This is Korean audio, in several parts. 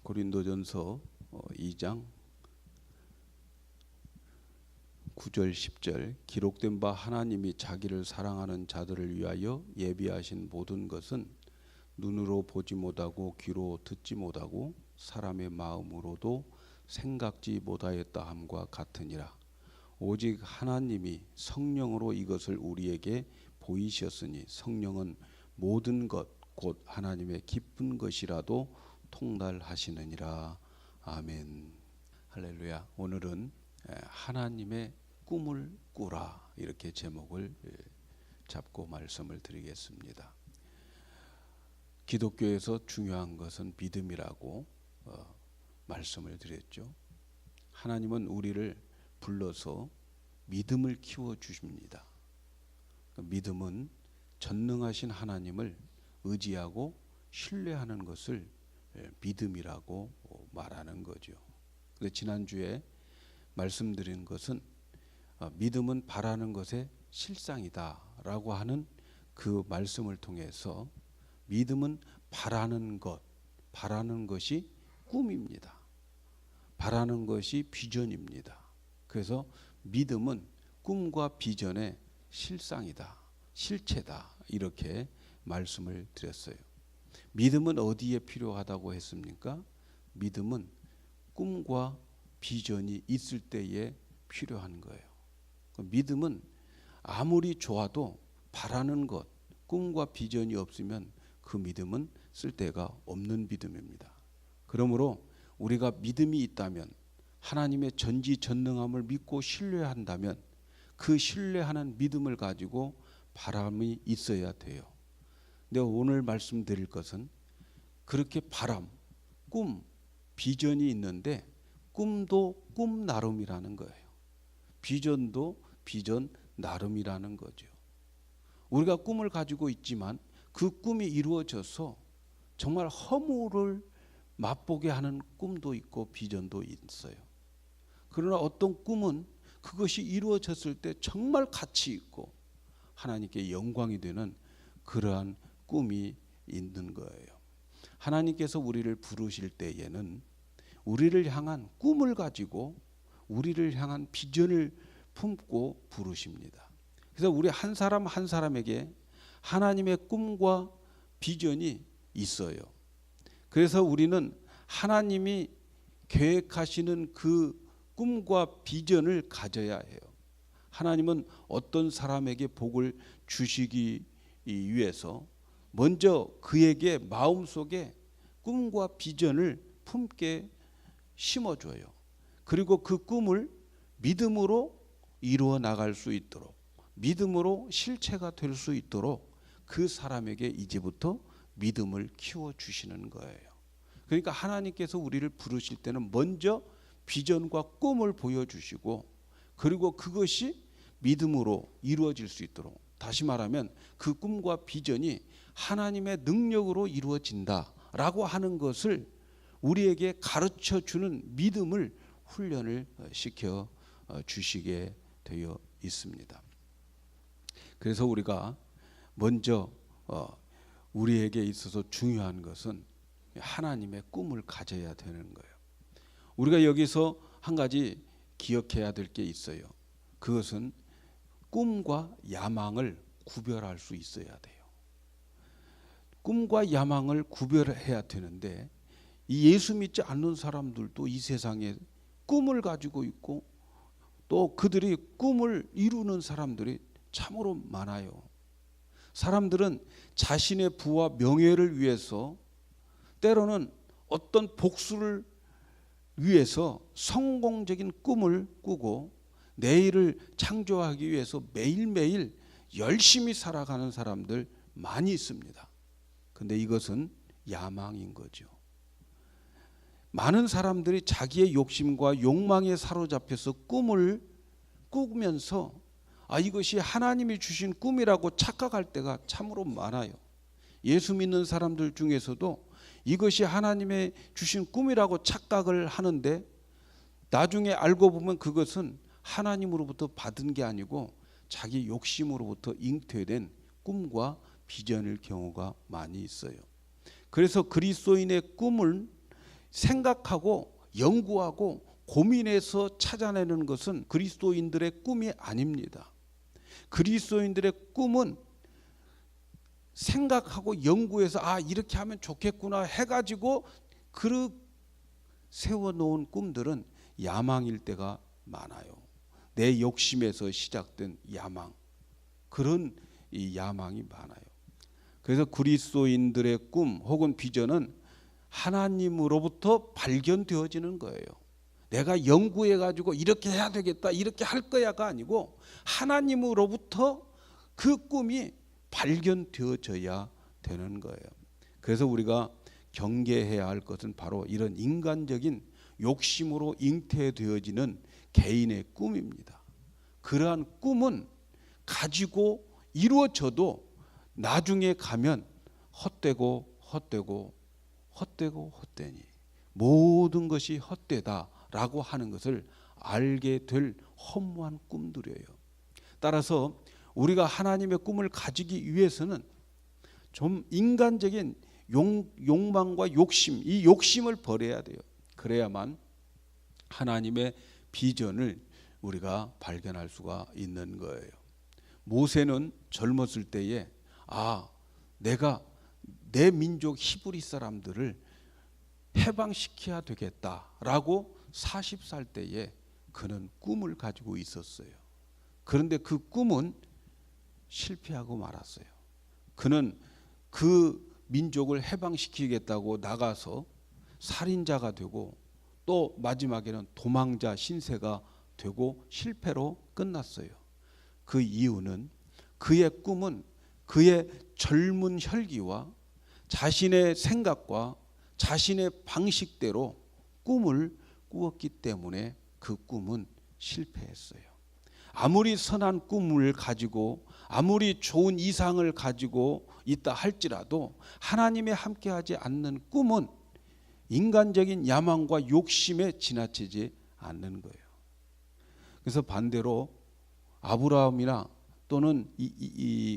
고린도전서 2장 9절 10절 기록된 바 하나님이 자기를 사랑하는 자들을 위하여 예비하신 모든 것은 눈으로 보지 못하고 귀로 듣지 못하고 사람의 마음으로도 생각지 못하였다 함과 같으니라. 오직 하나님이 성령으로 이것을 우리에게 보이셨으니 성령은 모든 것 곧 하나님의 기쁜 것이라도 통달하시느니라. 아멘. 할렐루야. 오늘은 하나님의 꿈을 꾸라 이렇게 제목을 잡고 말씀을 드리겠습니다. 기독교에서 중요한 것은 믿음이라고 말씀을 드렸죠. 하나님은 우리를 불러서 믿음을 키워 주십니다. 믿음은 전능하신 하나님을 의지하고 신뢰하는 것을 믿음이라고 말하는 거죠. 그래서 지난주에 말씀드린 것은 믿음은 바라는 것의 실상이다라고 하는 그 말씀을 통해서 믿음은 바라는 것, 바라는 것이 꿈입니다. 바라는 것이 비전입니다. 그래서 믿음은 꿈과 비전의 실상이다, 실체다 이렇게 말씀을 드렸어요. 믿음은 어디에 필요하다고 했습니까? 믿음은 꿈과 비전이 있을 때에 필요한 거예요. 믿음은 아무리 좋아도 바라는 것, 꿈과 비전이 없으면 그 믿음은 쓸데가 없는 믿음입니다. 그러므로 우리가 믿음이 있다면, 하나님의 전지전능함을 믿고 신뢰한다면 그 신뢰하는 믿음을 가지고 바람이 있어야 돼요. 근데 오늘 말씀드릴 것은 그렇게 바람, 꿈, 비전이 있는데 꿈도 꿈 나름이라는 거예요. 비전도 비전 나름이라는 거죠. 우리가 꿈을 가지고 있지만 그 꿈이 이루어져서 정말 허무를 맛보게 하는 꿈도 있고 비전도 있어요. 그러나 어떤 꿈은 그것이 이루어졌을 때 정말 가치 있고 하나님께 영광이 되는 그러한 꿈이 있는 거예요. 하나님께서 우리를 부르실 때에는 우리를 향한 꿈을 가지고 우리를 향한 비전을 품고 부르십니다. 그래서 우리 한 사람 한 사람에게 하나님의 꿈과 비전이 있어요. 그래서 우리는 하나님이 계획하시는 그 꿈과 비전을 가져야 해요. 하나님은 어떤 사람에게 복을 주시기 위해서 먼저 그에게 마음속에 꿈과 비전을 품게 심어줘요. 그리고 그 꿈을 믿음으로 이루어 나갈 수 있도록, 믿음으로 실체가 될 수 있도록 그 사람에게 이제부터 믿음을 키워주시는 거예요. 그러니까 하나님께서 우리를 부르실 때는 먼저 비전과 꿈을 보여주시고 그리고 그것이 믿음으로 이루어질 수 있도록, 다시 말하면 그 꿈과 비전이 하나님의 능력으로 이루어진다라고 하는 것을 우리에게 가르쳐 주는 믿음을 훈련을 시켜 주시게 되어 있습니다. 그래서 우리가 먼저 우리에게 있어서 중요한 것은 하나님의 꿈을 가져야 되는 거예요. 우리가 여기서 한 가지 기억해야 될 게 있어요. 그것은 꿈과 야망을 구별할 수 있어야 돼요. 꿈과 야망을 구별해야 되는데 이 예수 믿지 않는 사람들도 이 세상에 꿈을 가지고 있고 또 그들이 꿈을 이루는 사람들이 참으로 많아요. 사람들은 자신의 부와 명예를 위해서 때로는 어떤 복수를 위해서 성공적인 꿈을 꾸고 내일을 창조하기 위해서 매일매일 열심히 살아가는 사람들 많이 있습니다. 근데 이것은 야망인 거죠. 많은 사람들이 자기의 욕심과 욕망에 사로잡혀서 꿈을 꾸면서 이것이 하나님이 주신 꿈이라고 착각할 때가 참으로 많아요. 예수 믿는 사람들 중에서도 이것이 하나님의 주신 꿈이라고 착각을 하는데 나중에 알고 보면 그것은 하나님으로부터 받은 게 아니고 자기 욕심으로부터 잉태된 꿈과 비전일 경우가 많이 있어요. 그래서 그리스도인의 꿈을 생각하고 연구하고 고민해서 찾아내는 것은 그리스도인들의 꿈이 아닙니다. 그리스도인들의 꿈은 생각하고 연구해서 이렇게 하면 좋겠구나 해가지고 세워놓은 꿈들은 야망일 때가 많아요. 내 욕심에서 시작된 야망, 그런 이 야망이 많아요. 그래서 그리스도인들의 꿈 혹은 비전은 하나님으로부터 발견되어지는 거예요. 내가 연구해가지고 이렇게 해야 되겠다, 이렇게 할 거야가 아니고 하나님으로부터 그 꿈이 발견되어져야 되는 거예요. 그래서 우리가 경계해야 할 것은 바로 이런 인간적인 욕심으로 잉태되어지는 개인의 꿈입니다. 그러한 꿈은 가지고 이루어져도 나중에 가면 헛되고 헛되니 모든 것이 헛되다라고 하는 것을 알게 될 허무한 꿈들이에요. 따라서 우리가 하나님의 꿈을 가지기 위해서는 좀 인간적인 욕망과 욕심, 이 욕심을 버려야 돼요. 그래야만 하나님의 비전을 우리가 발견할 수가 있는 거예요. 모세는 젊었을 때에 내가 내 민족 히브리 사람들을 해방시켜야 되겠다라고 40살 때에 그는 꿈을 가지고 있었어요. 그런데 그 꿈은 실패하고 말았어요. 그는 그 민족을 해방시키겠다고 나가서 살인자가 되고 또 마지막에는 도망자 신세가 되고 실패로 끝났어요. 그 이유는 그의 꿈은 그의 젊은 혈기와 자신의 생각과 자신의 방식대로 꿈을 꾸었기 때문에 그 꿈은 실패했어요. 아무리 선한 꿈을 가지고 아무리 좋은 이상을 가지고 있다 할지라도 하나님이 함께하지 않는 꿈은 인간적인 야망과 욕심에 지나치지 않는 거예요. 그래서 반대로 아브라함이나 또는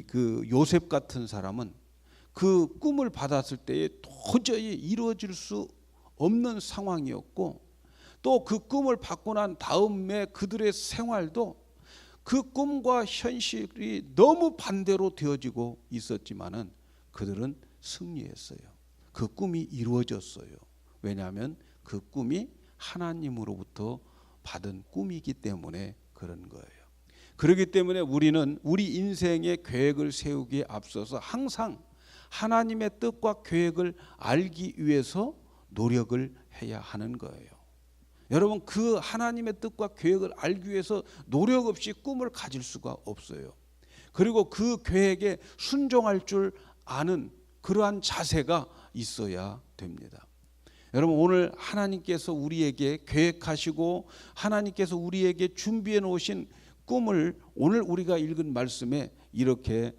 그 요셉 같은 사람은 그 꿈을 받았을 때에 도저히 이루어질 수 없는 상황이었고 또 그 꿈을 받고 난 다음에 그들의 생활도 그 꿈과 현실이 너무 반대로 되어지고 있었지만은 그들은 승리했어요. 그 꿈이 이루어졌어요. 왜냐하면 그 꿈이 하나님으로부터 받은 꿈이기 때문에 그런 거예요. 그렇기 때문에 우리는 우리 인생의 계획을 세우기에 앞서서 항상 하나님의 뜻과 계획을 알기 위해서 노력을 해야 하는 거예요. 여러분, 그 하나님의 뜻과 계획을 알기 위해서 노력 없이 꿈을 가질 수가 없어요. 그리고 그 계획에 순종할 줄 아는 그러한 자세가 있어야 됩니다. 여러분, 오늘 하나님께서 우리에게 계획하시고 하나님께서 우리에게 준비해 놓으신 꿈을 오늘 우리가 읽은 말씀에 이렇게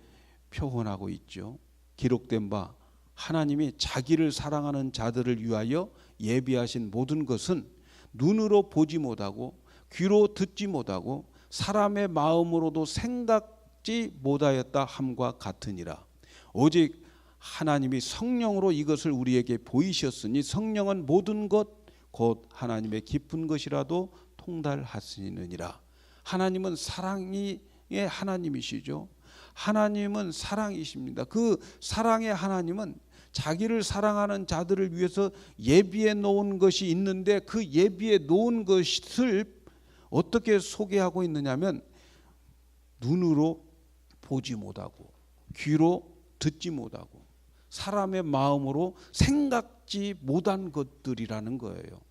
표현하고 있죠. 기록된 바 하나님이 자기를 사랑하는 자들을 위하여 예비하신 모든 것은 눈으로 보지 못하고 귀로 듣지 못하고 사람의 마음으로도 생각지 못하였다 함과 같으니라. 오직 하나님이 성령으로 이것을 우리에게 보이셨으니 성령은 모든 것 곧 하나님의 깊은 것이라도 통달하시느니라. 하나님은 사랑의 하나님이시죠. 하나님은 사랑이십니다. 그 사랑의 하나님은 자기를 사랑하는 자들을 위해서 예비해 놓은 것이 있는데 그 예비해 놓은 것을 어떻게 소개하고 있느냐면 눈으로 보지 못하고 귀로 듣지 못하고 사람의 마음으로 생각지 못한 것들이라는 거예요.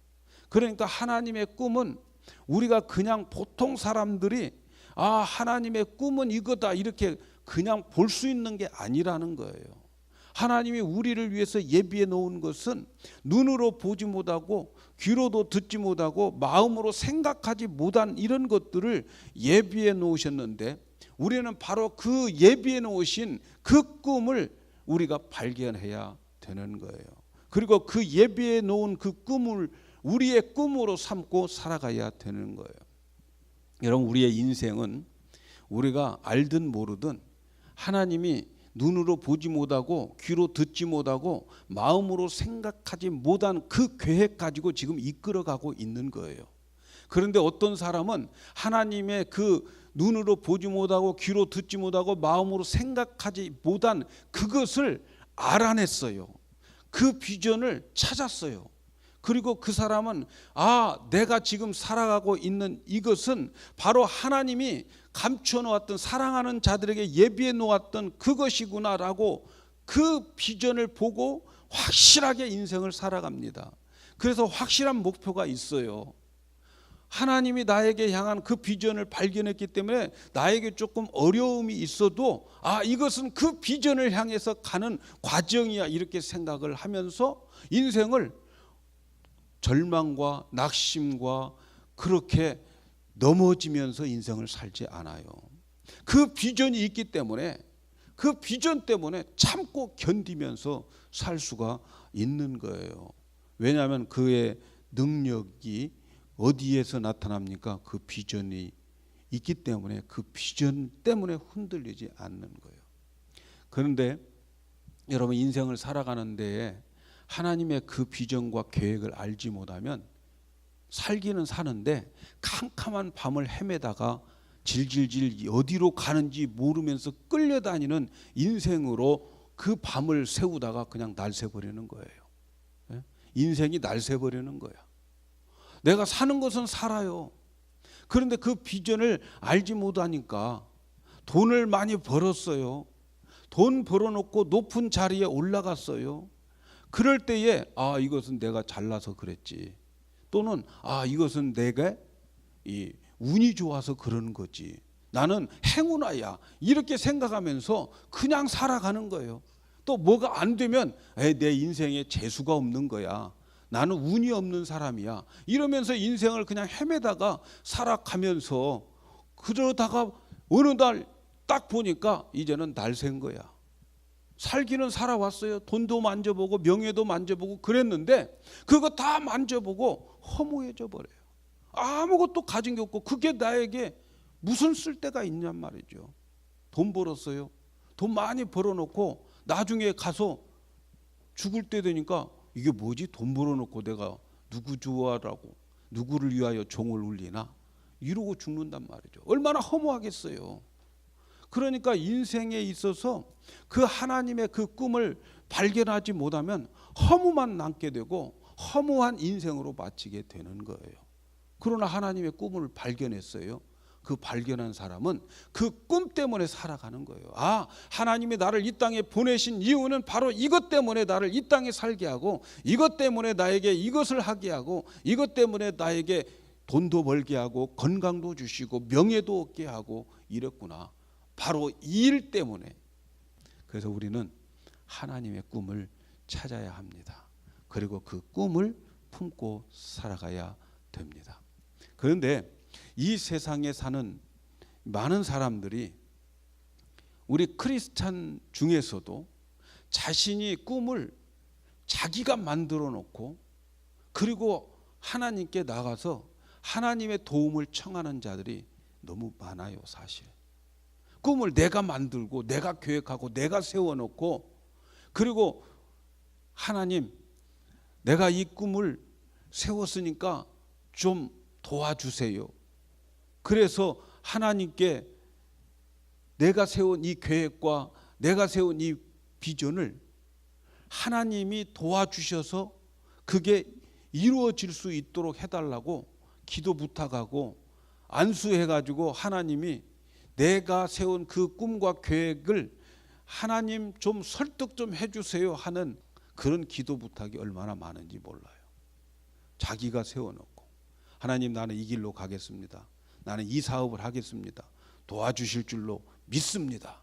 그러니까 하나님의 꿈은 우리가 그냥 보통 사람들이 하나님의 꿈은 이거다 이렇게 그냥 볼 수 있는 게 아니라는 거예요. 하나님이 우리를 위해서 예비해 놓은 것은 눈으로 보지 못하고 귀로도 듣지 못하고 마음으로 생각하지 못한 이런 것들을 예비해 놓으셨는데 우리는 바로 그 예비해 놓으신 그 꿈을 우리가 발견해야 되는 거예요. 그리고 그 예비해 놓은 그 꿈을 우리의 꿈으로 삼고 살아가야 되는 거예요. 여러분, 우리의 인생은 우리가 알든 모르든 하나님이 눈으로 보지 못하고 귀로 듣지 못하고 마음으로 생각하지 못한 그 계획 가지고 지금 이끌어가고 있는 거예요. 그런데 어떤 사람은 하나님의 그 눈으로 보지 못하고 귀로 듣지 못하고 마음으로 생각하지 못한 그것을 알아냈어요. 그 비전을 찾았어요. 그리고 그 사람은 내가 지금 살아가고 있는 이것은 바로 하나님이 감추어 놓았던, 사랑하는 자들에게 예비해 놓았던 그것이구나라고 그 비전을 보고 확실하게 인생을 살아갑니다. 그래서 확실한 목표가 있어요. 하나님이 나에게 향한 그 비전을 발견했기 때문에 나에게 조금 어려움이 있어도 이것은 그 비전을 향해서 가는 과정이야, 이렇게 생각을 하면서 인생을 절망과 낙심과 그렇게 넘어지면서 인생을 살지 않아요. 그 비전이 있기 때문에, 그 비전 때문에 참고 견디면서 살 수가 있는 거예요. 왜냐하면 그의 능력이 어디에서 나타납니까? 그 비전이 있기 때문에, 그 비전 때문에 흔들리지 않는 거예요. 그런데 여러분, 인생을 살아가는 데에 하나님의 그 비전과 계획을 알지 못하면 살기는 사는데 캄캄한 밤을 헤매다가 질질질 어디로 가는지 모르면서 끌려다니는 인생으로 그 밤을 새우다가 그냥 날새버리는 거예요. 인생이 날새버리는 거야. 내가 사는 것은 살아요. 그런데 그 비전을 알지 못하니까 돈을 많이 벌었어요. 돈 벌어놓고 높은 자리에 올라갔어요. 그럴 때에 이것은 내가 잘나서 그랬지, 또는 이것은 내가 이 운이 좋아서 그러는 거지, 나는 행운아야, 이렇게 생각하면서 그냥 살아가는 거예요. 또 뭐가 안 되면 내 인생에 재수가 없는 거야, 나는 운이 없는 사람이야, 이러면서 인생을 그냥 헤매다가 살아가면서, 그러다가 어느 날 딱 보니까 이제는 날샌 거야. 살기는 살아왔어요. 돈도 만져보고 명예도 만져보고 그랬는데 그거 다 만져보고 허무해져 버려요. 아무것도 가진 게 없고 그게 나에게 무슨 쓸데가 있냔 말이죠. 돈 벌었어요. 돈 많이 벌어놓고 나중에 가서 죽을 때 되니까 이게 뭐지? 돈 벌어놓고 내가 누구 좋아하라고, 누구를 위하여 종을 울리나? 이러고 죽는단 말이죠. 얼마나 허무하겠어요. 그러니까 인생에 있어서 그 하나님의 그 꿈을 발견하지 못하면 허무만 남게 되고 허무한 인생으로 마치게 되는 거예요. 그러나 하나님의 꿈을 발견했어요. 그 발견한 사람은 그 꿈 때문에 살아가는 거예요. 하나님이 나를 이 땅에 보내신 이유는 바로 이것 때문에 나를 이 땅에 살게 하고, 이것 때문에 나에게 이것을 하게 하고, 이것 때문에 나에게 돈도 벌게 하고 건강도 주시고 명예도 얻게 하고 이랬구나. 바로 이 일 때문에. 그래서 우리는 하나님의 꿈을 찾아야 합니다. 그리고 그 꿈을 품고 살아가야 됩니다. 그런데 이 세상에 사는 많은 사람들이, 우리 크리스찬 중에서도 자신이 꿈을 자기가 만들어 놓고 그리고 하나님께 나가서 하나님의 도움을 청하는 자들이 너무 많아요. 사실 꿈을 내가 만들고 내가 계획하고 내가 세워놓고, 그리고 하나님, 내가 이 꿈을 세웠으니까 좀 도와주세요. 그래서 하나님께 내가 세운 이 계획과 내가 세운 이 비전을 하나님이 도와주셔서 그게 이루어질 수 있도록 해달라고 기도 부탁하고 안수해가지고 하나님이 내가 세운 그 꿈과 계획을 하나님 좀 설득 좀 해주세요 하는 그런 기도 부탁이 얼마나 많은지 몰라요. 자기가 세워놓고 하나님, 나는 이 길로 가겠습니다. 나는 이 사업을 하겠습니다. 도와주실 줄로 믿습니다.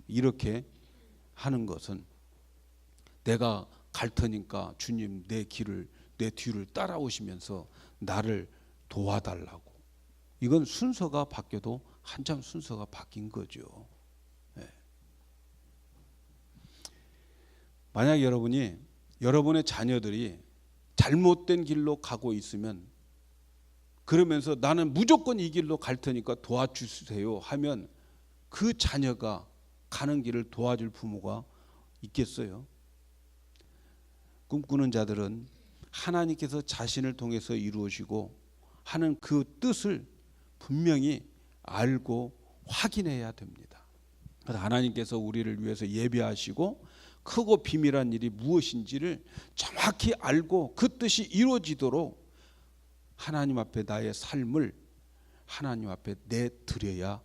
이렇게 하는 것은 내가 갈 테니까 주님 내 뒤를 따라오시면서 나를 도와달라고. 이건 순서가 바뀌어도 한참 순서가 바뀐 거죠. 네. 만약 여러분의 자녀들이 잘못된 길로 가고 있으면, 그러면서 나는 무조건 이 길로 갈 테니까 도와주세요 하면 그 자녀가 가는 길을 도와줄 부모가 있겠어요? 꿈꾸는 자들은 하나님께서 자신을 통해서 이루어지고 하는 그 뜻을 분명히 알고 확인해야 됩니다. 그래서 하나님께서 우리를 위해서 예배하시고 크고 비밀한 일이 무엇인지를 정확히 알고 그 뜻이 이루어지도록 하나님 앞에 나의 삶을 하나님 앞에 내드려야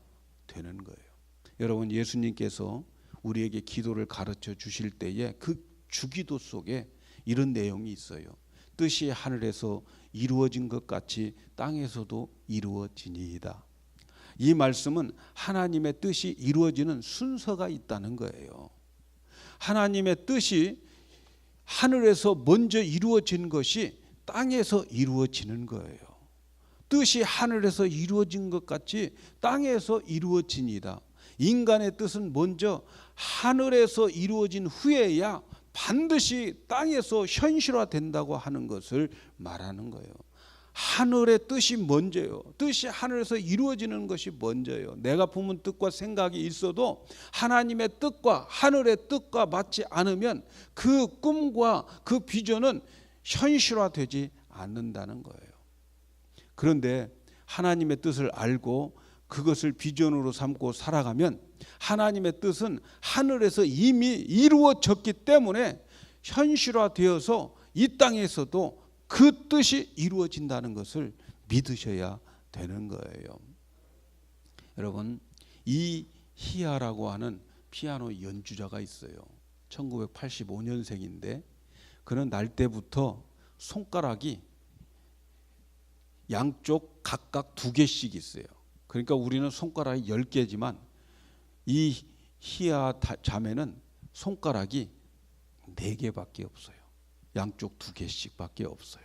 되는 거예요. 여러분, 예수님께서 우리에게 기도를 가르쳐 주실 때에 그 주기도 속에 이런 내용이 있어요. 뜻이 하늘에서 이루어진 것 같이 땅에서도 이루어지니이다. 이 말씀은 하나님의 뜻이 이루어지는 순서가 있다는 거예요. 하나님의 뜻이 하늘에서 먼저 이루어진 것이 땅에서 이루어지는 거예요. 뜻이 하늘에서 이루어진 것 같이 땅에서 이루어지니이다. 인간의 뜻은 먼저 하늘에서 이루어진 후에야 반드시 땅에서 현실화된다고 하는 것을 말하는 거예요. 하늘의 뜻이 먼저요. 뜻이 하늘에서 이루어지는 것이 먼저요. 내가 품은 뜻과 생각이 있어도 하나님의 뜻과 하늘의 뜻과 맞지 않으면 그 꿈과 그 비전은 현실화되지 않는다는 거예요. 그런데 하나님의 뜻을 알고 그것을 비전으로 삼고 살아가면 하나님의 뜻은 하늘에서 이미 이루어졌기 때문에 현실화되어서 이 땅에서도 그 뜻이 이루어진다는 것을 믿으셔야 되는 거예요. 여러분, 이희아라고 하는 피아노 연주자가 있어요. 1985년생인데 그는 날 때부터 손가락이 양쪽 각각 2개씩 있어요. 그러니까 우리는 손가락이 10개지만 이 희아 자매는 손가락이 4개밖에 없어요. 양쪽 2개씩밖에 없어요.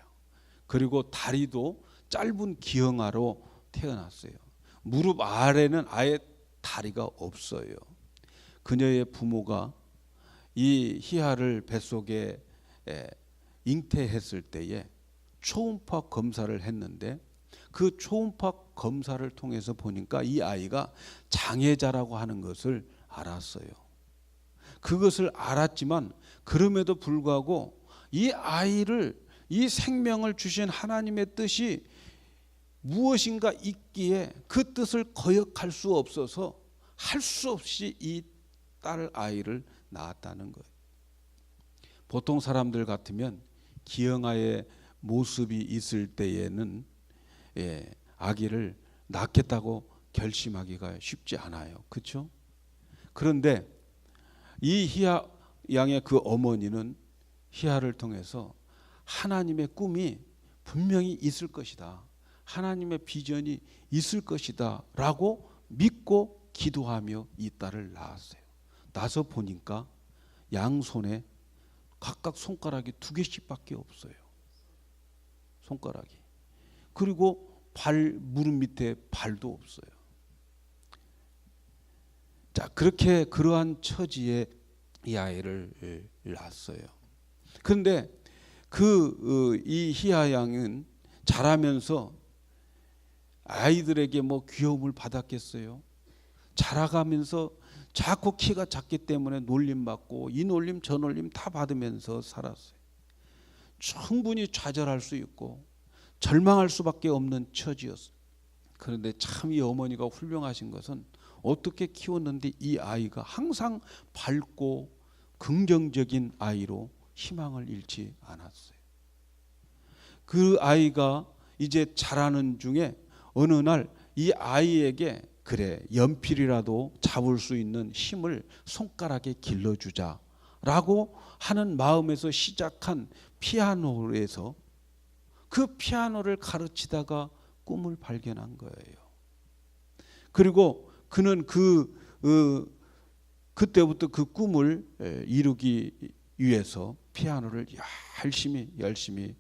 그리고 다리도 짧은 기형아로 태어났어요. 무릎 아래는 아예 다리가 없어요. 그녀의 부모가 이 희아를 뱃속에 잉태했을 때에 초음파 검사를 했는데 그 초음파 검사를 통해서 보니까 이 아이가 장애자라고 하는 것을 알았어요. 그것을 알았지만 그럼에도 불구하고 이 아이를, 이 생명을 주신 하나님의 뜻이 무엇인가 있기에 그 뜻을 거역할 수 없어서 할 수 없이 이 딸 아이를 낳았다는 거예요. 보통 사람들 같으면 기형아의 모습이 있을 때에는 아기를 낳겠다고 결심하기가 쉽지 않아요. 그렇죠? 그런데 이 희아 양의 그 어머니는 희아를 통해서 하나님의 꿈이 분명히 있을 것이다, 하나님의 비전이 있을 것이다 라고 믿고 기도하며 이 딸을 낳았어요. 나서 보니까 양손에 각각 손가락이 2개씩밖에 없어요. 손가락이. 그리고 무릎 밑에 발도 없어요. 자, 그렇게 그러한 처지에 이 아이를 낳았어요. 그런데 이 희아 양은 자라면서 아이들에게 뭐 귀여움을 받았겠어요? 자라가면서 자꾸 키가 작기 때문에 놀림받고 이 놀림 저 놀림 다 받으면서 살았어요. 충분히 좌절할 수 있고 절망할 수밖에 없는 처지였어요. 그런데 참 이 어머니가 훌륭하신 것은 어떻게 키웠는데 이 아이가 항상 밝고 긍정적인 아이로 희망을 잃지 않았어요. 그 아이가 이제 자라는 중에 어느 날 이 아이에게 그래, 연필이라도 잡을 수 있는 힘을 손가락에 길러주자라고 하는 마음에서 시작한 피아노에서 그 피아노를 가르치다가 꿈을 발견한 거예요. 그리고 그는 그때부터 그 꿈을 이루기 위해서 피아노를 열심히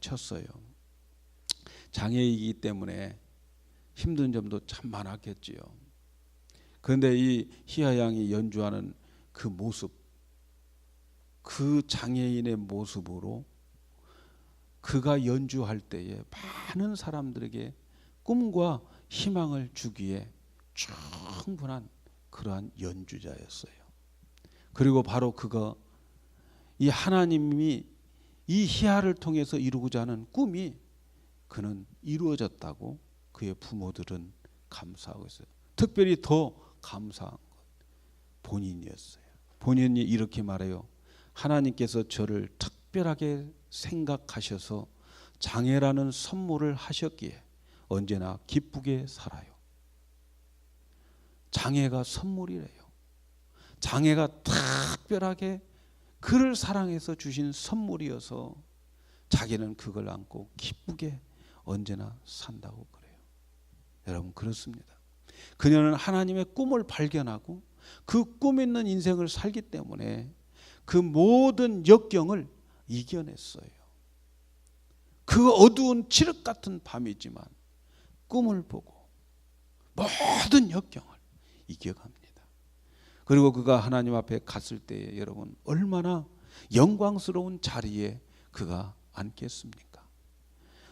쳤어요. 장애이기 때문에 힘든 점도 참 많았겠지요. 그런데 이 희아 양이 연주하는 그 모습, 그 장애인의 모습으로 그가 연주할 때에 많은 사람들에게 꿈과 희망을 주기에 충분한 그러한 연주자였어요. 그리고 바로 그가 이 하나님이 이 희하를 통해서 이루고자 하는 꿈이 그는 이루어졌다고 그의 부모들은 감사하고 있어요. 특별히 더 감사한 것 본인이었어요. 본인이 이렇게 말해요. 하나님께서 저를 특별하게 생각하셔서 장애라는 선물을 하셨기에 언제나 기쁘게 살아요. 장애가 선물이래요. 장애가 특별하게 그를 사랑해서 주신 선물이어서 자기는 그걸 안고 기쁘게 언제나 산다고 그래요. 여러분 그렇습니다. 그녀는 하나님의 꿈을 발견하고 그 꿈 있는 인생을 살기 때문에 그 모든 역경을 이겨냈어요. 그 어두운 칠흑 같은 밤이지만 꿈을 보고 모든 역경을 이겨갑니다. 그리고 그가 하나님 앞에 갔을 때에 여러분 얼마나 영광스러운 자리에 그가 앉겠습니까?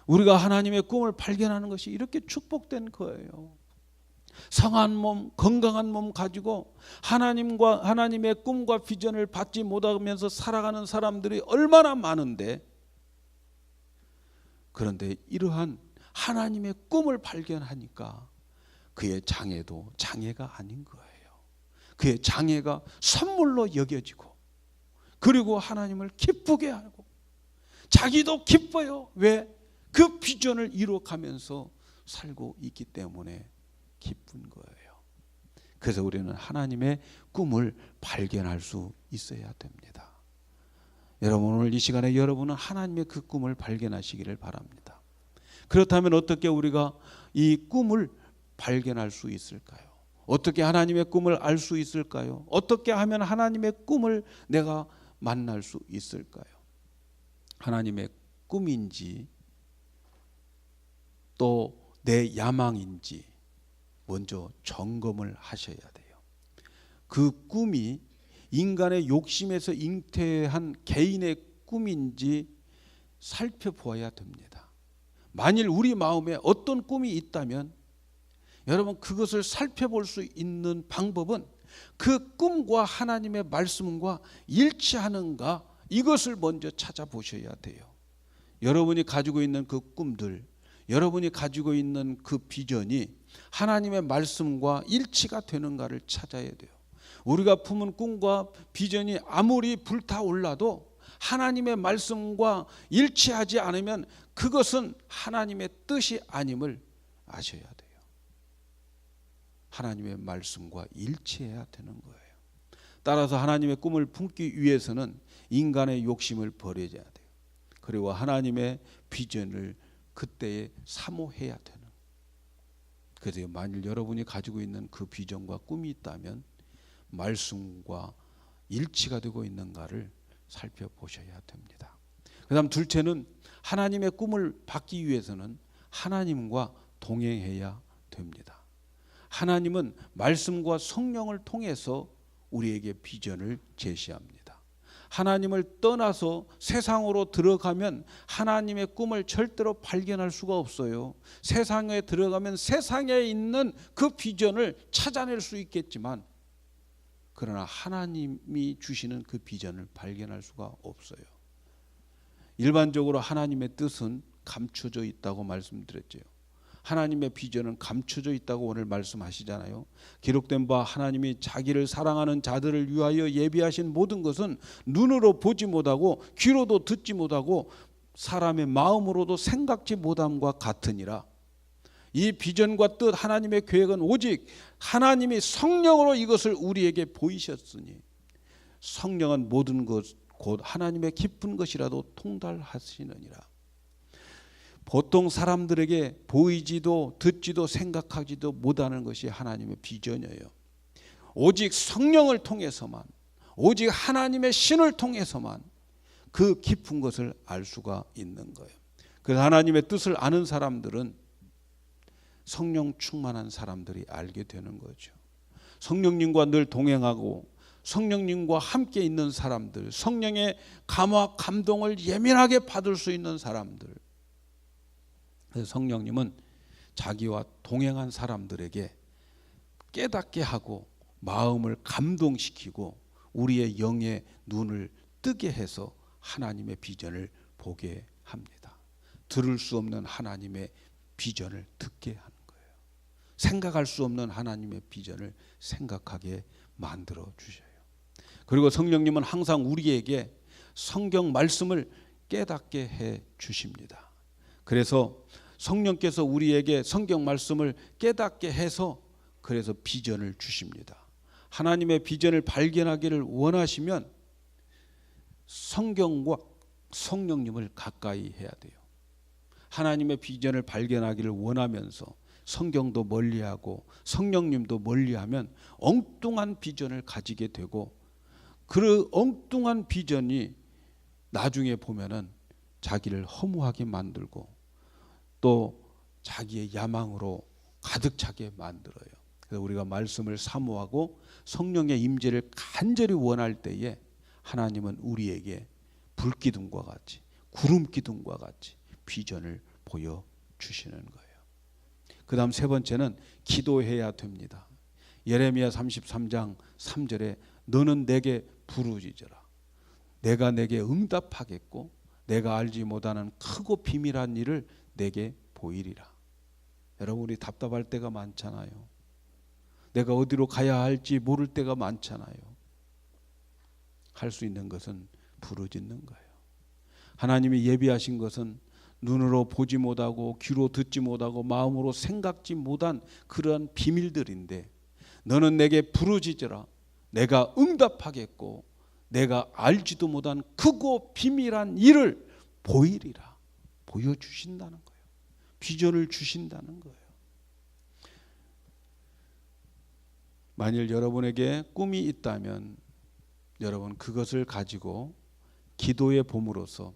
우리가 하나님의 꿈을 발견하는 것이 이렇게 축복된 거예요. 성한 몸, 건강한 몸 가지고 하나님의 꿈과 비전을 받지 못하면서 살아가는 사람들이 얼마나 많은데, 그런데 이러한 하나님의 꿈을 발견하니까 그의 장애도 장애가 아닌 거예요. 그의 장애가 선물로 여겨지고, 그리고 하나님을 기쁘게 하고 자기도 기뻐요. 왜? 그 비전을 이루어가면서 살고 있기 때문에 기쁜 거예요. 그래서 우리는 하나님의 꿈을 발견할 수 있어야 됩니다. 여러분 오늘 이 시간에 여러분은 하나님의 그 꿈을 발견하시기를 바랍니다. 그렇다면 어떻게 우리가 이 꿈을 발견할 수 있을까요? 어떻게 하나님의 꿈을 알 수 있을까요? 어떻게 하면 하나님의 꿈을 내가 만날 수 있을까요? 하나님의 꿈인지 또 내 야망인지 먼저 점검을 하셔야 돼요. 그 꿈이 인간의 욕심에서 잉태한 개인의 꿈인지 살펴보아야 됩니다. 만일 우리 마음에 어떤 꿈이 있다면 여러분 그것을 살펴볼 수 있는 방법은 그 꿈과 하나님의 말씀과 일치하는가, 이것을 먼저 찾아보셔야 돼요. 여러분이 가지고 있는 그 꿈들, 여러분이 가지고 있는 그 비전이 하나님의 말씀과 일치가 되는가를 찾아야 돼요. 우리가 품은 꿈과 비전이 아무리 불타올라도 하나님의 말씀과 일치하지 않으면 그것은 하나님의 뜻이 아님을 아셔야 돼요. 하나님의 말씀과 일치해야 되는 거예요. 따라서 하나님의 꿈을 품기 위해서는 인간의 욕심을 버려야 돼요. 그리고 하나님의 비전을 그때에 사모해야 되는. 그래서 만일 여러분이 가지고 있는 그 비전과 꿈이 있다면 말씀과 일치가 되고 있는가를 살펴보셔야 됩니다. 그 다음 둘째는 하나님의 꿈을 받기 위해서는 하나님과 동행해야 됩니다. 하나님은 말씀과 성령을 통해서 우리에게 비전을 제시합니다. 하나님을 떠나서 세상으로 들어가면 하나님의 꿈을 절대로 발견할 수가 없어요. 세상에 들어가면 세상에 있는 그 비전을 찾아낼 수 있겠지만 그러나 하나님이 주시는 그 비전을 발견할 수가 없어요. 일반적으로 하나님의 뜻은 감춰져 있다고 말씀드렸죠. 하나님의 비전은 감춰져 있다고 오늘 말씀하시잖아요. 기록된 바 하나님이 자기를 사랑하는 자들을 위하여 예비하신 모든 것은 눈으로 보지 못하고 귀로도 듣지 못하고 사람의 마음으로도 생각지 못함과 같으니라. 이 비전과 뜻, 하나님의 계획은 오직 하나님이 성령으로 이것을 우리에게 보이셨으니 성령은 모든 것 곧 하나님의 깊은 것이라도 통달하시느니라. 보통 사람들에게 보이지도 듣지도 생각하지도 못하는 것이 하나님의 비전이에요. 오직 성령을 통해서만, 오직 하나님의 신을 통해서만 그 깊은 것을 알 수가 있는 거예요. 그래서 하나님의 뜻을 아는 사람들은 성령 충만한 사람들이 알게 되는 거죠. 성령님과 늘 동행하고 성령님과 함께 있는 사람들, 성령의 감화 감동을 예민하게 받을 수 있는 사람들. 그래서 성령님은 자기와 동행한 사람들에게 깨닫게 하고 마음을 감동시키고 우리의 영의 눈을 뜨게 해서 하나님의 비전을 보게 합니다. 들을 수 없는 하나님의 비전을 듣게 하는 거예요. 생각할 수 없는 하나님의 비전을 생각하게 만들어 주셔요. 그리고 성령님은 항상 우리에게 성경 말씀을 깨닫게 해 주십니다. 그래서 성령께서 우리에게 성경 말씀을 깨닫게 해서 그래서 비전을 주십니다. 하나님의 비전을 발견하기를 원하시면 성경과 성령님을 가까이 해야 돼요. 하나님의 비전을 발견하기를 원하면서 성경도 멀리하고 성령님도 멀리하면 엉뚱한 비전을 가지게 되고 그 엉뚱한 비전이 나중에 보면은 자기를 허무하게 만들고 또 자기의 야망으로 가득 차게 만들어요. 그래서 우리가 말씀을 사모하고 성령의 임재를 간절히 원할 때에 하나님은 우리에게 불기둥과 같이 구름기둥과 같이 비전을 보여주시는 거예요. 그 다음 세 번째는 기도해야 됩니다. 예레미야 33장 3절에 너는 내게 부르짖어라. 내가 내게 응답하겠고 내가 알지 못하는 크고 비밀한 일을 내게 보이리라. 여러분 우리 답답할 때가 많잖아요. 내가 어디로 가야 할지 모를 때가 많잖아요. 할 수 있는 것은 부르짖는 거예요. 하나님이 예비하신 것은 눈으로 보지 못하고 귀로 듣지 못하고 마음으로 생각지 못한 그러한 비밀들인데 너는 내게 부르짖어라. 내가 응답하겠고 내가 알지도 못한 크고 비밀한 일을 보이리라. 보여주신다는 거예요. 비전을 주신다는 거예요. 만일 여러분에게 꿈이 있다면 여러분 그것을 가지고 기도에 봄으로써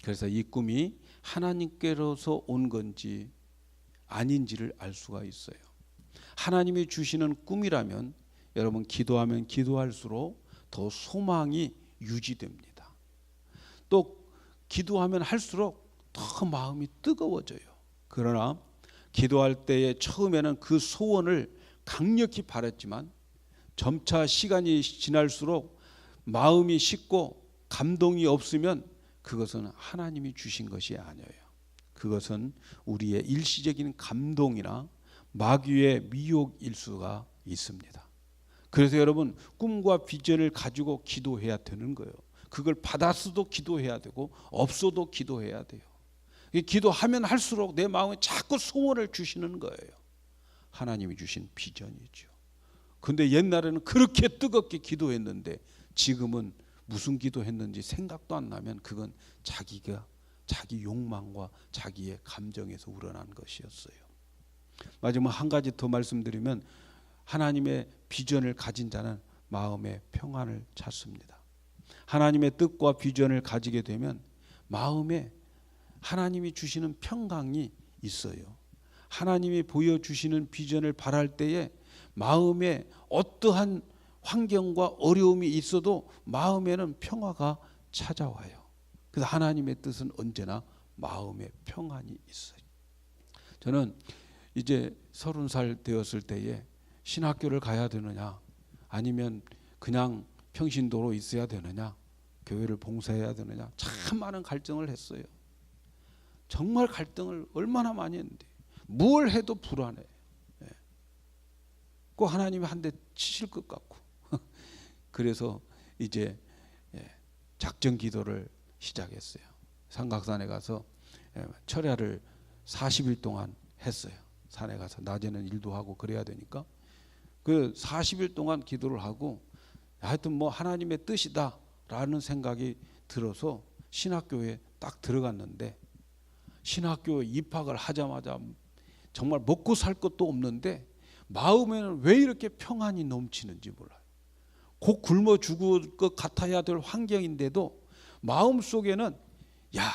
그래서 이 꿈이 하나님께로서 온 건지 아닌지를 알 수가 있어요. 하나님이 주시는 꿈이라면 여러분 기도하면 기도할수록 더 소망이 유지됩니다. 또 기도하면 할수록 더 마음이 뜨거워져요. 그러나 기도할 때에 처음에는 그 소원을 강력히 바랐지만 점차 시간이 지날수록 마음이 식고 감동이 없으면 그것은 하나님이 주신 것이 아니에요. 그것은 우리의 일시적인 감동이나 마귀의 미혹일 수가 있습니다. 그래서 여러분 꿈과 비전을 가지고 기도해야 되는 거예요. 그걸 받았어도 기도해야 되고 없어도 기도해야 돼요. 기도하면 할수록 내 마음에 자꾸 소원을 주시는 거예요. 하나님이 주신 비전이죠. 근데 옛날에는 그렇게 뜨겁게 기도했는데 지금은 무슨 기도했는지 생각도 안 나면 그건 자기 욕망과 자기의 감정에서 우러난 것이었어요. 마지막 한 가지 더 말씀드리면 하나님의 비전을 가진 자는 마음의 평안을 찾습니다. 하나님의 뜻과 비전을 가지게 되면 마음에 하나님이 주시는 평강이 있어요. 하나님이 보여주시는 비전을 바랄 때에 마음에 어떠한 환경과 어려움이 있어도 마음에는 평화가 찾아와요. 그래서 하나님의 뜻은 언제나 마음에 평안이 있어요. 저는 이제 30살 되었을 때에 신학교를 가야 되느냐 아니면 그냥 평신도로 있어야 되느냐 교회를 봉사해야 되느냐 참 많은 갈등을 했어요. 정말 갈등을 얼마나 많이 했는데 뭘 해도 불안해. 꼭 하나님이 한 대 치실 것 같고 그래서 이제 작전 기도를 시작했어요. 삼각산에 가서 철야를 40일 동안 했어요. 산에 가서 낮에는 일도 하고 그래야 되니까 그 40일 동안 기도를 하고 하여튼 뭐 하나님의 뜻이다라는 생각이 들어서 신학교에 딱 들어갔는데 신학교에 입학을 하자마자 정말 먹고 살 것도 없는데 마음에는 왜 이렇게 평안이 넘치는지 몰라요. 곧 굶어 죽을 것 같아야 될 환경인데도 마음속에는 야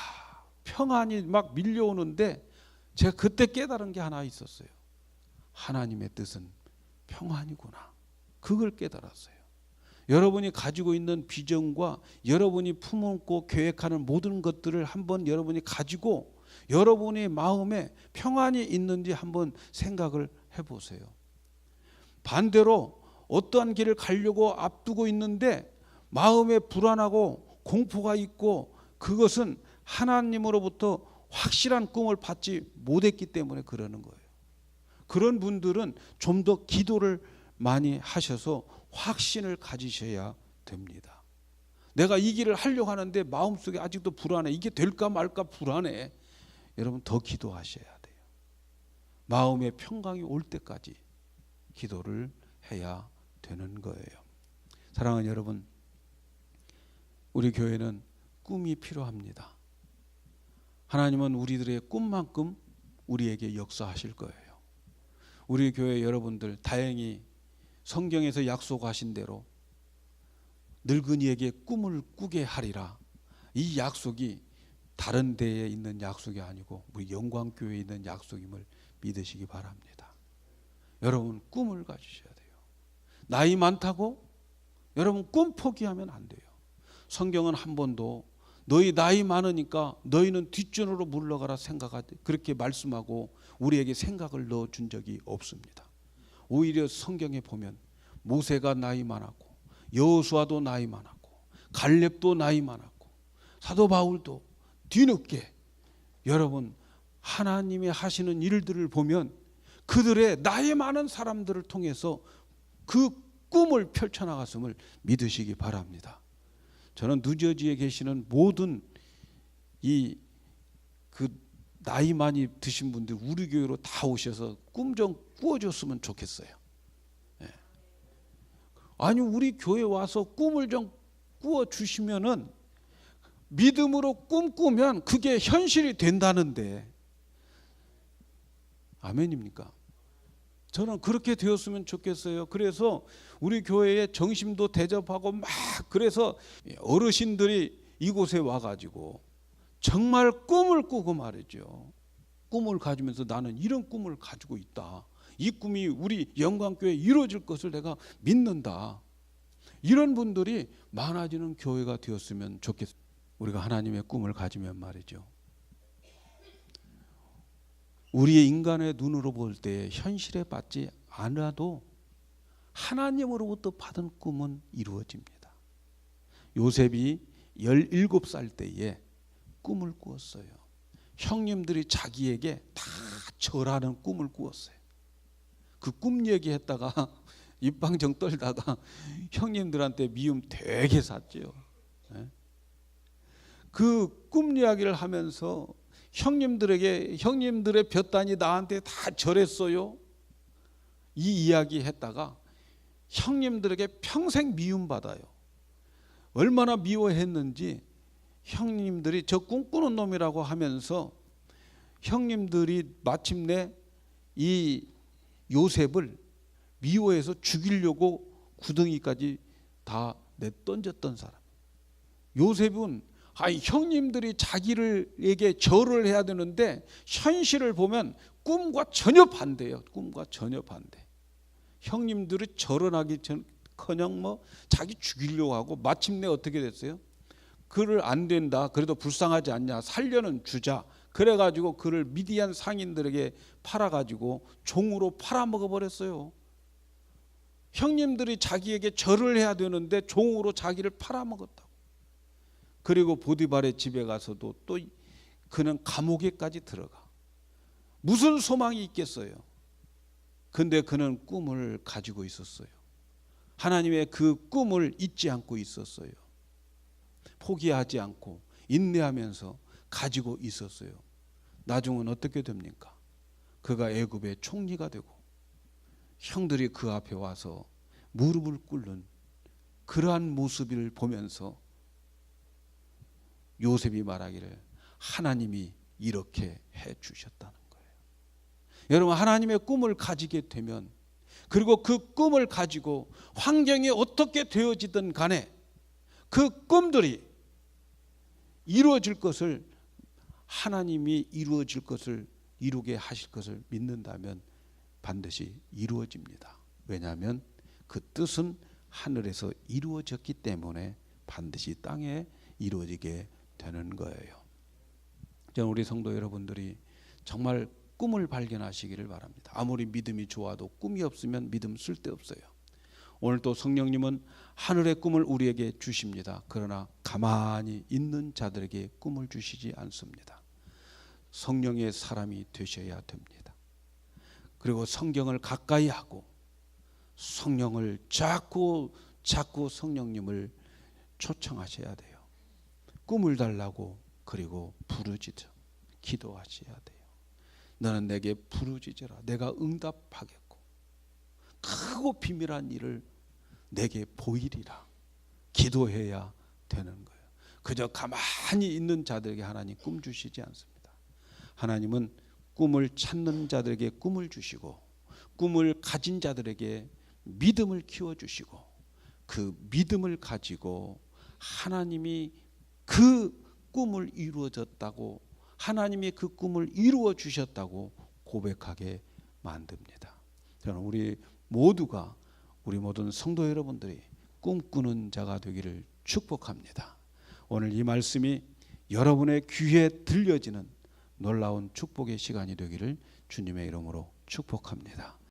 평안이 막 밀려오는데 제가 그때 깨달은 게 하나 있었어요. 하나님의 뜻은 평안이구나. 그걸 깨달았어요. 여러분이 가지고 있는 비전과 여러분이 품고 계획하는 모든 것들을 한번 여러분이 가지고 여러분의 마음에 평안이 있는지 한번 생각을 해보세요. 반대로 어떠한 길을 가려고 앞두고 있는데 마음에 불안하고 공포가 있고 그것은 하나님으로부터 확실한 꿈을 받지 못했기 때문에 그러는 거예요. 그런 분들은 좀 더 기도를 많이 하셔서 확신을 가지셔야 됩니다. 내가 이 길을 하려고 하는데 마음속에 아직도 불안해. 이게 될까 말까 불안해. 여러분 더 기도하셔야 돼요. 마음의 평강이 올 때까지 기도를 해야 되는 거예요. 사랑하는 여러분, 우리 교회는 꿈이 필요합니다. 하나님은 우리들의 꿈만큼 우리에게 역사하실 거예요. 우리 교회 여러분들 다행히 성경에서 약속하신 대로 늙은이에게 꿈을 꾸게 하리라. 이 약속이 다른 데에 있는 약속이 아니고 우리 영광교회에 있는 약속임을 믿으시기 바랍니다. 여러분 꿈을 가지셔야 돼요. 나이 많다고 여러분 꿈 포기하면 안 돼요. 성경은 한 번도 너희 나이 많으니까 너희는 뒷전으로 물러가라 생각하지 그렇게 말씀하고 우리에게 생각을 넣어준 적이 없습니다. 오히려 성경에 보면 모세가 나이 많았고 여호수아도 나이 많았고 갈렙도 나이 많았고 사도 바울도 뒤늦게 여러분 하나님이 하시는 일들을 보면 그들의 나이 많은 사람들을 통해서 그 꿈을 펼쳐나갔음을 믿으시기 바랍니다. 저는 뉴저지에 계시는 모든 그 나이 많이 드신 분들 우리 교회로 다 오셔서 꿈 좀 꾸어줬으면 좋겠어요. 아니 우리 교회 와서 꿈을 좀 꾸어주시면은 믿음으로 꿈꾸면 그게 현실이 된다는데 아멘입니까? 저는 그렇게 되었으면 좋겠어요. 그래서 우리 교회에 정심도 대접하고 막 그래서 어르신들이 이곳에 와가지고 정말 꿈을 꾸고 말이죠. 꿈을 가지면서 나는 이런 꿈을 가지고 있다. 이 꿈이 우리 영광교회에 이루어질 것을 내가 믿는다. 이런 분들이 많아지는 교회가 되었으면 좋겠어요. 우리가 하나님의 꿈을 가지면 말이죠. 우리의 인간의 눈으로 볼 때 현실에 받지 않아도 하나님으로부터 받은 꿈은 이루어집니다. 요셉이 17살 때에 꿈을 꾸었어요. 형님들이 자기에게 다 절하는 꿈을 꾸었어요. 그 꿈 얘기했다가 입방정 떨다가 형님들한테 미움 되게 샀죠. 그 꿈 이야기를 하면서 형님들에게 형님들의 볕단이 나한테 다 절했어요. 이 이야기 했다가 형님들에게 평생 미움받아요. 얼마나 미워했는지 형님들이 저 꿈꾸는 놈이라고 하면서 형님들이 마침내 이 요셉을 미워해서 죽이려고 구덩이까지 다 내던졌던 사람. 요셉은 형님들이 자기에게 절을 해야 되는데 현실을 보면 꿈과 전혀 반대예요. 꿈과 전혀 반대. 형님들이 절을 하기 전커녕 자기 죽이려고 하고 마침내 어떻게 됐어요? 그를 안 된다. 그래도 불쌍하지 않냐. 살려는 주자. 그래가지고 그를 미디안 상인들에게 팔아가지고 종으로 팔아먹어 버렸어요. 형님들이 자기에게 절을 해야 되는데 종으로 자기를 팔아먹었다고. 그리고 보디발의 집에 가서도 또 그는 감옥에까지 들어가. 무슨 소망이 있겠어요? 근데 그는 꿈을 가지고 있었어요. 하나님의 그 꿈을 잊지 않고 있었어요. 포기하지 않고 인내하면서 가지고 있었어요. 나중은 어떻게 됩니까? 그가 애굽의 총리가 되고 형들이 그 앞에 와서 무릎을 꿇는 그러한 모습을 보면서 요셉이 말하기를 하나님이 이렇게 해 주셨다는 거예요. 여러분 하나님의 꿈을 가지게 되면 그리고 그 꿈을 가지고 환경이 어떻게 되어지든 간에 그 꿈들이 이루어질 것을 하나님이 이루어질 것을 이루게 하실 것을 믿는다면 반드시 이루어집니다. 왜냐하면 그 뜻은 하늘에서 이루어졌기 때문에 반드시 땅에 이루어지게 되는 거예요. 저는 우리 성도 여러분들이 정말 꿈을 발견하시기를 바랍니다. 아무리 믿음이 좋아도 꿈이 없으면 믿음 쓸데없어요. 오늘 또 성령님은 하늘의 꿈을 우리에게 주십니다. 그러나 가만히 있는 자들에게 꿈을 주시지 않습니다. 성령의 사람이 되셔야 됩니다. 그리고 성경을 가까이 하고 성령을 자꾸 성령님을 초청하셔야 돼요. 꿈을 달라고 그리고 부르짖어 기도하셔야 돼요. 너는 내게 부르짖어라. 내가 응답하겠고 크고 비밀한 일을 내게 보이리라. 기도해야 되는 거예요. 그저 가만히 있는 자들에게 하나님 꿈 주시지 않습니다. 하나님은 꿈을 찾는 자들에게 꿈을 주시고 꿈을 가진 자들에게 믿음을 키워주시고 그 믿음을 가지고 하나님이 그 꿈을 이루어졌다고 하나님이 그 꿈을 이루어 주셨다고 고백하게 만듭니다. 저는 우리 모든 성도 여러분들이 꿈꾸는 자가 되기를 축복합니다. 오늘 이 말씀이 여러분의 귀에 들려지는 놀라운 축복의 시간이 되기를 주님의 이름으로 축복합니다.